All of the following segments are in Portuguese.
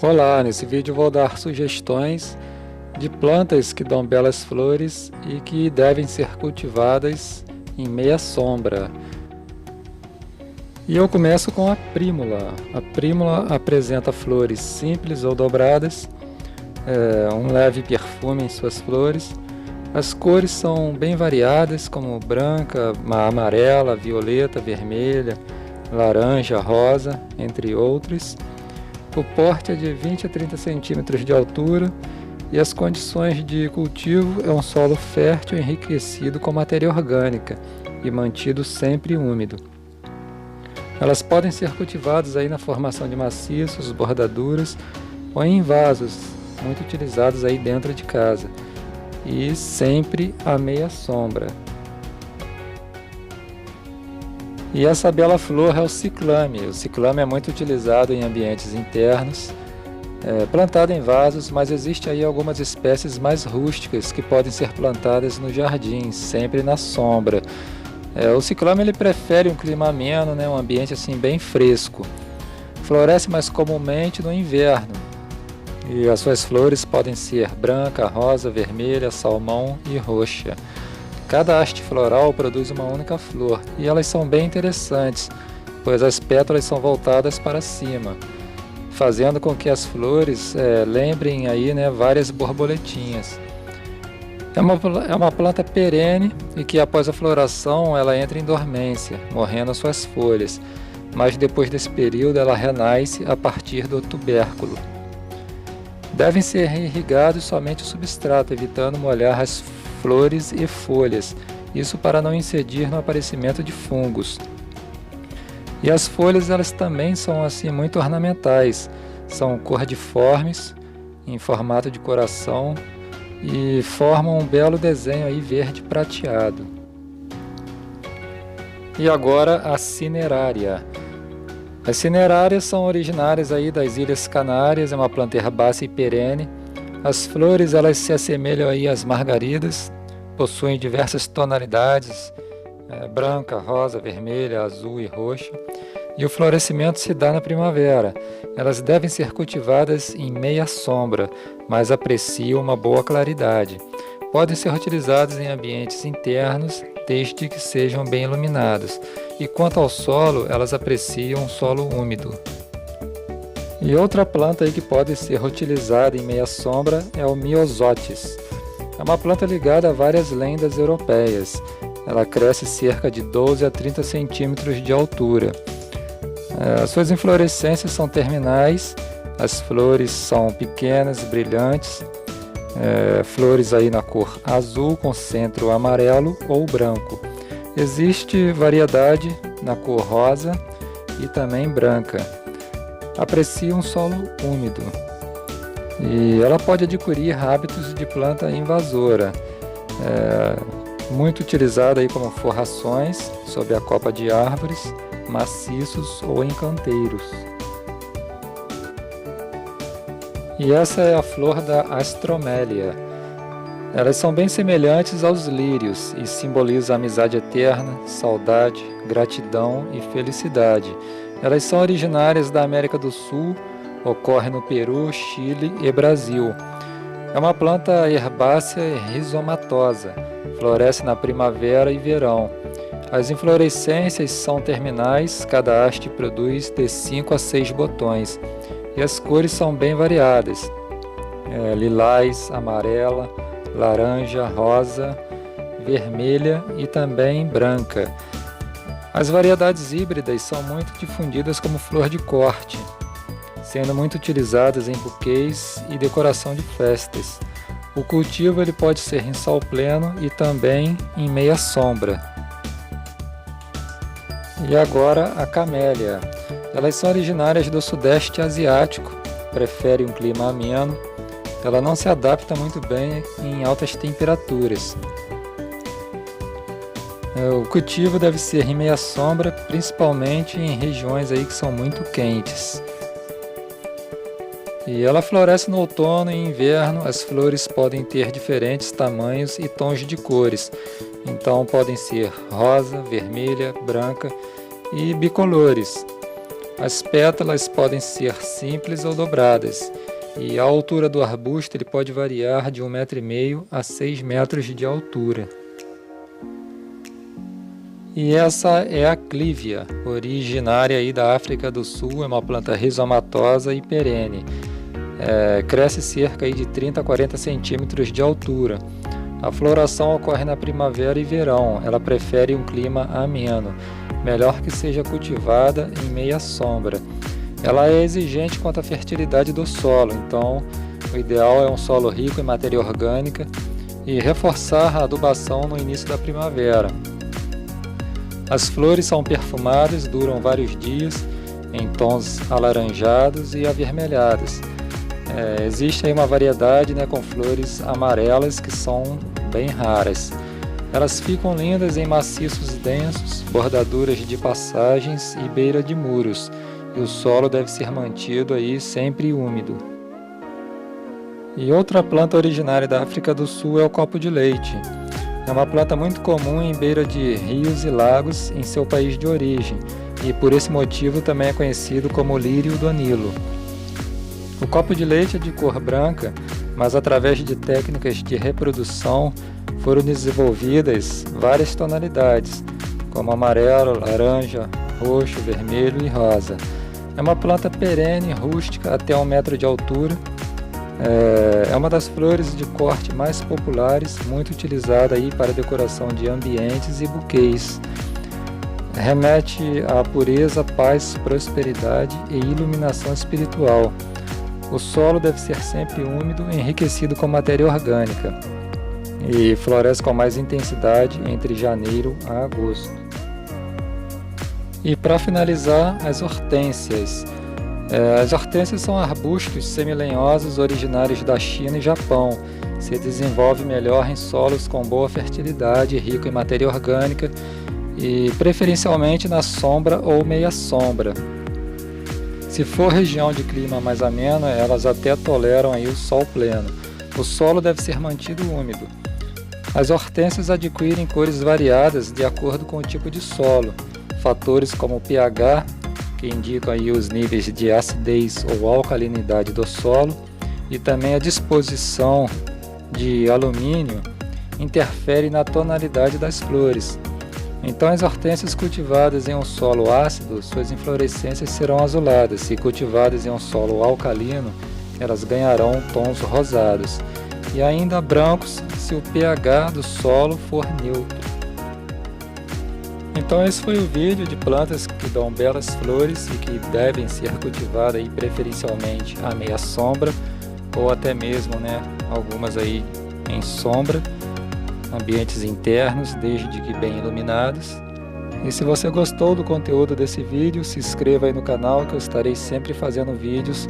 Olá, nesse vídeo vou dar sugestões de plantas que dão belas flores e que devem ser cultivadas em meia sombra. E eu começo com a prímula. A prímula apresenta flores simples ou dobradas, um leve perfume em suas flores. As cores são bem variadas, como branca, amarela, violeta, vermelha, laranja, rosa, entre outros. O porte é de 20 a 30 centímetros de altura e as condições de cultivo é um solo fértil enriquecido com matéria orgânica e mantido sempre úmido. Elas podem ser cultivadas aí na formação de maciços, bordaduras ou em vasos, muito utilizados aí dentro de casa, e sempre à meia sombra. E essa bela flor é o ciclame. O ciclame é muito utilizado em ambientes internos, plantado em vasos, mas existe aí algumas espécies mais rústicas que podem ser plantadas no jardim, sempre na sombra. O ciclame ele prefere um clima ameno, um ambiente assim bem fresco. Floresce mais comumente no inverno. E as suas flores podem ser branca, rosa, vermelha, salmão e roxa. Cada haste floral produz uma única flor e elas são bem interessantes, pois as pétalas são voltadas para cima, fazendo com que as flores lembrem aí, várias borboletinhas. É uma planta perene e que após a floração ela entra em dormência, morrendo as suas folhas, mas depois desse período ela renasce a partir do tubérculo. Devem ser irrigados somente o substrato, evitando molhar as flores e folhas, isso para não incidir no aparecimento de fungos. E as folhas elas também são assim muito ornamentais, são cordiformes, em formato de coração e formam um belo desenho aí verde prateado. E agora a cinerária. As cinerárias são originárias aí das Ilhas Canárias, é uma planta herbácea e perene. As flores elas se assemelham aí às margaridas, possuem diversas tonalidades, branca, rosa, vermelha, azul e roxa, e o florescimento se dá na primavera. Elas devem ser cultivadas em meia sombra, mas apreciam uma boa claridade. Podem ser utilizadas em ambientes internos, desde que sejam bem iluminados. E quanto ao solo, elas apreciam um solo úmido. E outra planta aí que pode ser utilizada em meia sombra é o Myosotis. É uma planta ligada a várias lendas europeias. Ela cresce cerca de 12 a 30 centímetros de altura. As suas inflorescências são terminais, as flores são pequenas, brilhantes, flores aí na cor azul com centro amarelo ou branco. Existe variedade na cor rosa e também branca. Aprecia um solo úmido e ela pode adquirir hábitos de planta invasora, muito utilizada aí como forrações sob a copa de árvores, maciços ou em canteiros. E essa é a flor da Astromélia. Elas são bem semelhantes aos lírios e simbolizam a amizade eterna, saudade, gratidão e felicidade. Elas são originárias da América do Sul, ocorre no Peru, Chile e Brasil. É uma planta herbácea rizomatosa, floresce na primavera e verão. As inflorescências são terminais, cada haste produz de 5 a 6 botões. E as cores são bem variadas, lilás, amarela, laranja, rosa, vermelha e também branca. As variedades híbridas são muito difundidas como flor de corte, sendo muito utilizadas em buquês e decoração de festas. O cultivo ele pode ser em sol pleno e também em meia sombra. E agora a camélia. Elas são originárias do sudeste asiático, prefere um clima ameno. Ela não se adapta muito bem em altas temperaturas. O cultivo deve ser em meia sombra, principalmente em regiões aí que são muito quentes. E ela floresce no outono e inverno. As flores podem ter diferentes tamanhos e tons de cores. Então podem ser rosa, vermelha, branca e bicolores. As pétalas podem ser simples ou dobradas, e a altura do arbusto ele pode variar de 1,5 m a 6 metros de altura. E essa é a clívia, originária aí da África do Sul, é uma planta rizomatosa e perene. Cresce cerca aí de 30 a 40 centímetros de altura. A floração ocorre na primavera e verão, ela prefere um clima ameno, melhor que seja cultivada em meia sombra. Ela é exigente quanto à fertilidade do solo, então o ideal é um solo rico em matéria orgânica e reforçar a adubação no início da primavera. As flores são perfumadas, duram vários dias, em tons alaranjados e avermelhados. Existe aí uma variedade, com flores amarelas que são bem raras. Elas ficam lindas em maciços densos, bordaduras de passagens e beira de muros, e o solo deve ser mantido aí sempre úmido. E outra planta originária da África do Sul é o copo de leite. É uma planta muito comum em beira de rios e lagos em seu país de origem, e por esse motivo também é conhecido como lírio do Nilo. O copo de leite é de cor branca, mas através de técnicas de reprodução foram desenvolvidas várias tonalidades, como amarelo, laranja, roxo, vermelho e rosa. É uma planta perene, rústica, até 1 metro de altura. É uma das flores de corte mais populares, muito utilizada aí para decoração de ambientes e buquês. Remete à pureza, paz, prosperidade e iluminação espiritual. O solo deve ser sempre úmido, enriquecido com matéria orgânica, e floresce com mais intensidade entre janeiro a agosto. E para finalizar, as hortênsias. As hortênsias são arbustos semilenhosos originários da China e Japão. Se desenvolve melhor em solos com boa fertilidade, rico em matéria orgânica e preferencialmente na sombra ou meia sombra. Se for região de clima mais ameno, elas até toleram aí o sol pleno. O solo deve ser mantido úmido. As hortênsias adquirem cores variadas de acordo com o tipo de solo. Fatores como o pH, que indicam aí os níveis de acidez ou alcalinidade do solo, e também a disposição de alumínio interfere na tonalidade das flores. Então, as hortênsias cultivadas em um solo ácido, suas inflorescências serão azuladas. Se cultivadas em um solo alcalino, elas ganharão tons rosados. E ainda brancos se o pH do solo for neutro. Então esse foi o vídeo de plantas que dão belas flores e que devem ser cultivadas aí preferencialmente à meia sombra ou até mesmo algumas aí em sombra, ambientes internos, desde que bem iluminados. E se você gostou do conteúdo desse vídeo, se inscreva aí no canal que eu estarei sempre fazendo vídeos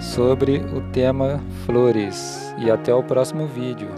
sobre o tema flores. E até o próximo vídeo.